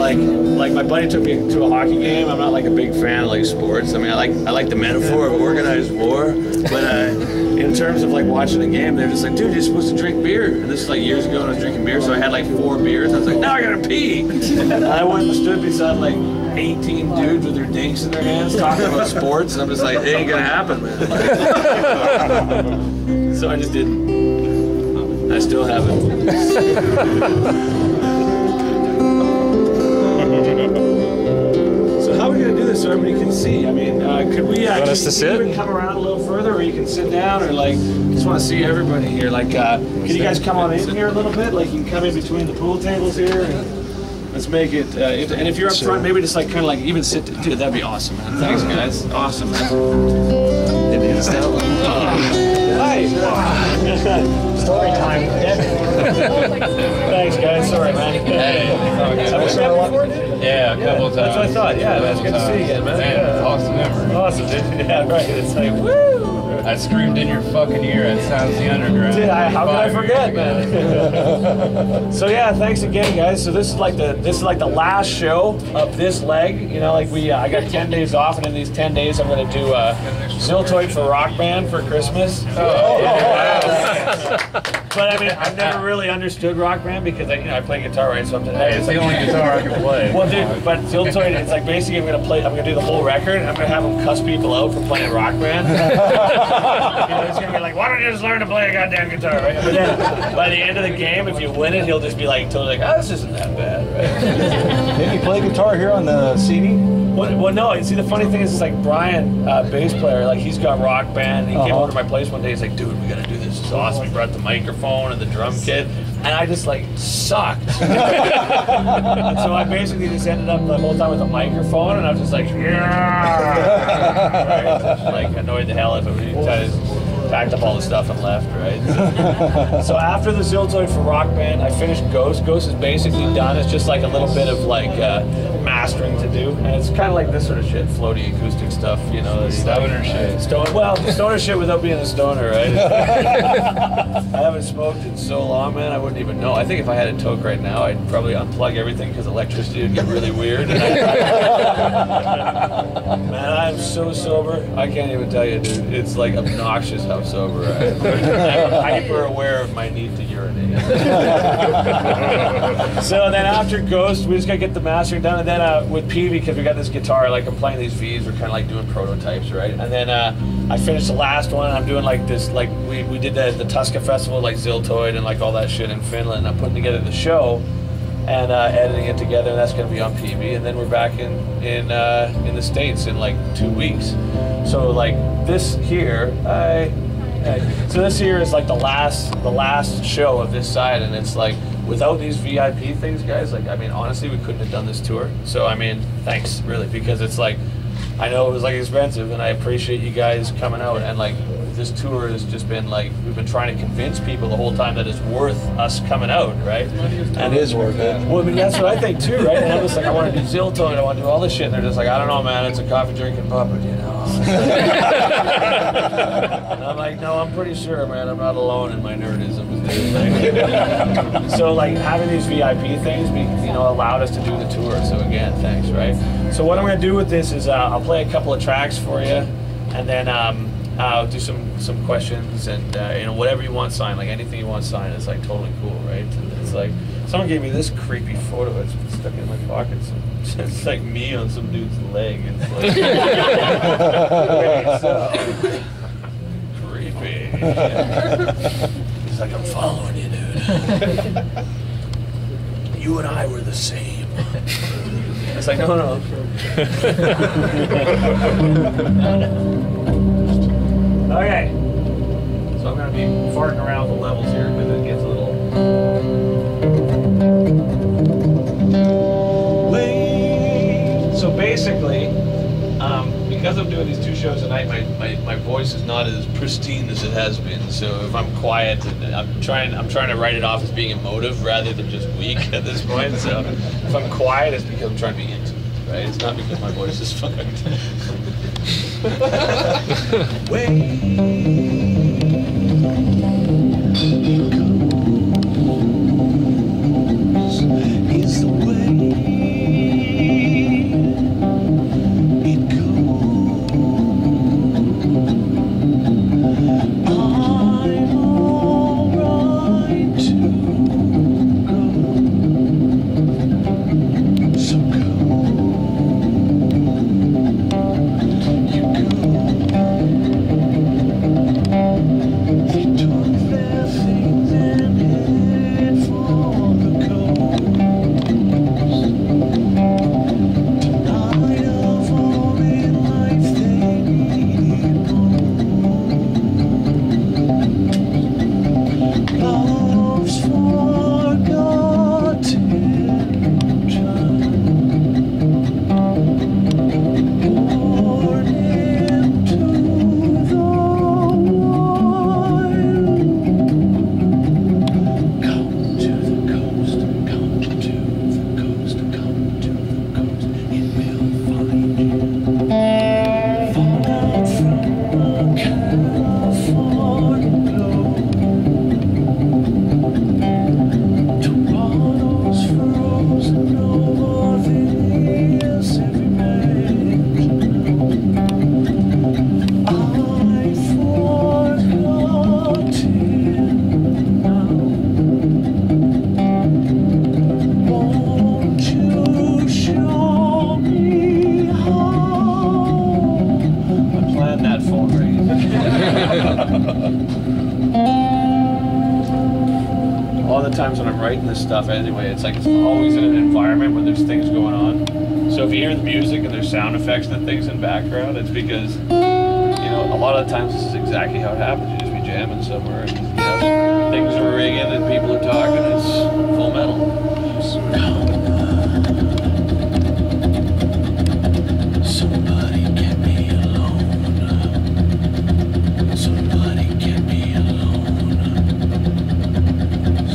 like my buddy took me to a hockey game. I'm not like a big fan of like sports. I mean, I like the metaphor of organized war, but in terms of like watching a game, they're just like, dude, you're supposed to drink beer. And this is like years ago, and I was drinking beer, so I had like 4 beers. I was like, now I gotta pee. And I went and stood beside like 18 dudes with their dinks in their hands talking about sports, and I'm just like, it ain't gonna happen, man. Like, so I just didn't. I still haven't. So how are we gonna do this so everybody can see? I mean, could we even come around a little further, or you can sit down, or like, just want to see everybody here. Like, can you guys come on in here a little bit? Like, you can come in between the pool tables here. And let's make it. And if you're up front, maybe just like kind of like even sit. Dude, that'd be awesome, man. Thanks, guys. Awesome, man. Hi. Story time. Thanks, guys. Sorry, man. Hey. Have we met before, dude? Yeah, a couple of times. That's what I thought. Yeah, man. It's good to see you again, man. Yeah. Awesome memory. Awesome, dude. Yeah, right. It's like, woo! I screamed in your fucking ear at Sounds the Underground. Dude, how could I forget, man? So yeah, thanks again, guys. So this is like the last show of this leg. You know, like I got 10 days off, and in these 10 days, I'm gonna do Ziltoid for Rock Band for Christmas. Oh, yeah. But I mean, I've never really understood Rock Band because I play guitar, right? So it's the only guitar I can play. Well, dude, but Ziltoid, it's like basically I'm gonna do the whole record. I'm gonna have them cuss people out for playing Rock Band. It's gonna be like, why don't you just learn to play a goddamn guitar, right? But then by the end of the game, if you win it, he'll just be like totally like, oh, this isn't that bad, right? Didn't you play guitar here on the CD? Well, no. See, the funny thing is, it's like Brian, bass player, like he's got Rock Band. He came over to my place one day. He's like, dude, we gotta do this. It's awesome. He brought the microphone and the drum kit, and I just like sucked. And so I basically just ended up the whole time with a microphone, and I was just like, yeah, right? Just, like annoyed the hell out of him. He packed up all the stuff and left, right? So after the Ziltoid for Rock Band, I finished Ghost. Ghost is basically done. It's just like a little bit of like mastering to do, and it's kind of like this sort of shit, floaty acoustic stuff, you know. Stoner shit. Stoner shit without being a stoner, right? I haven't smoked in so long, man. I wouldn't even know. I think if I had a toke right now, I'd probably unplug everything because electricity would get really weird. And man, I'm so sober. I can't even tell you, dude. It's like obnoxious how sober I am. I'm hyper aware of my need to urinate. So then after Ghost, we just gotta get the mastering done, and then with Peavy, because we got this guitar, like I'm playing these V's, we're kind of like doing prototypes, right? And then I finished the last one, and I'm doing like this, like we did the Tuska Festival, like Ziltoid and like all that shit in Finland. I'm putting together the show and editing it together, and that's gonna be on PV, and then we're back in the States in like 2 weeks. So like this here, so this here is like the last show of this side, and it's like, without these VIP things, guys, like, I mean, honestly, we couldn't have done this tour. So, I mean, thanks, really, because it's like, I know it was like expensive, and I appreciate you guys coming out, and like, this tour has just been like, we've been trying to convince people the whole time that it's worth us coming out, right? And it is worth it. Well, I mean, that's what I think too, right? And I'm just like, I want to do Ziltoid, I want to do all this shit, and they're just like, I don't know, man, it's a coffee drinking puppet, you know? And I'm like, no, I'm pretty sure, man, I'm not alone in my nerdism. So like having these VIP things, allowed us to do the tour. So again, thanks, right? So what I'm gonna do with this is I'll play a couple of tracks for you, and then I'll do some questions, and whatever you want signed, like anything you want signed, it's like totally cool, right? And it's like, someone gave me this creepy photo. It's been stuck in my pocket. So it's like me on some dude's leg. It's like so creepy. He's like, I'm following you, dude. You and I were the same. It's like, no. Okay. So I'm going to be farting around the levels here because it gets a little... So basically, because I'm doing these 2 shows a night, my voice is not as pristine as it has been. So if I'm quiet, I'm trying to write it off as being emotive rather than just weak at this point. So if I'm quiet, it's because I'm trying to be intimate, right? It's not because my voice is fucked. Is the way writing this stuff anyway, it's like it's always in an environment where there's things going on. So if you hear the music and there's sound effects and things in background, it's because, you know, a lot of times this is exactly how it happens. You just be jamming somewhere and, you know, things are ringing and people are talking. It's full metal. Somebody get me alone. Somebody get me alone.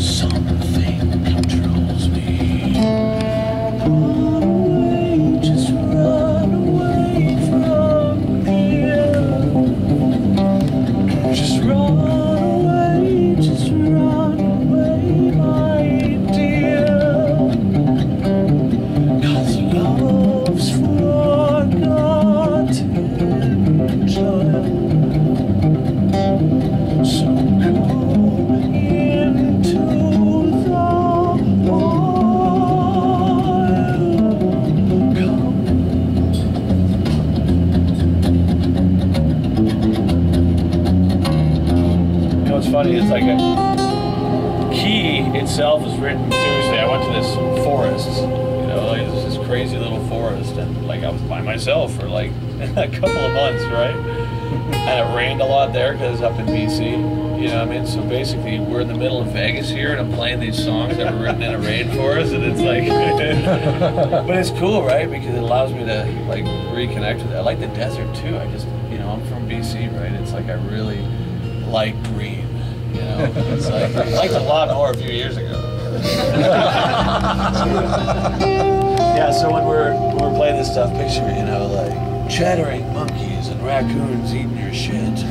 Something controls me. Run away, just run away from here. Just run away, just run away, my dear. 'Cause love's forgotten child. So go into the wild. Come. You know what's funny? It's like a key itself is written seriously. I went to this forest, you know, like this crazy little forest, and like I was by myself for like a couple of months, right? And it rained a lot there because it's up in BC. You know what I mean? So basically, we're in the middle of Vegas here, and I'm playing these songs that were written in a rainforest, and it's like, but it's cool, right? Because it allows me to like reconnect with it. I like the desert too. I just, you know, I'm from BC, right? It's like I really like green. You know, it's like I liked it a lot more a few years ago. Yeah. So when we're playing this stuff, picture, you know, like chattering monkeys and raccoons eating your shit.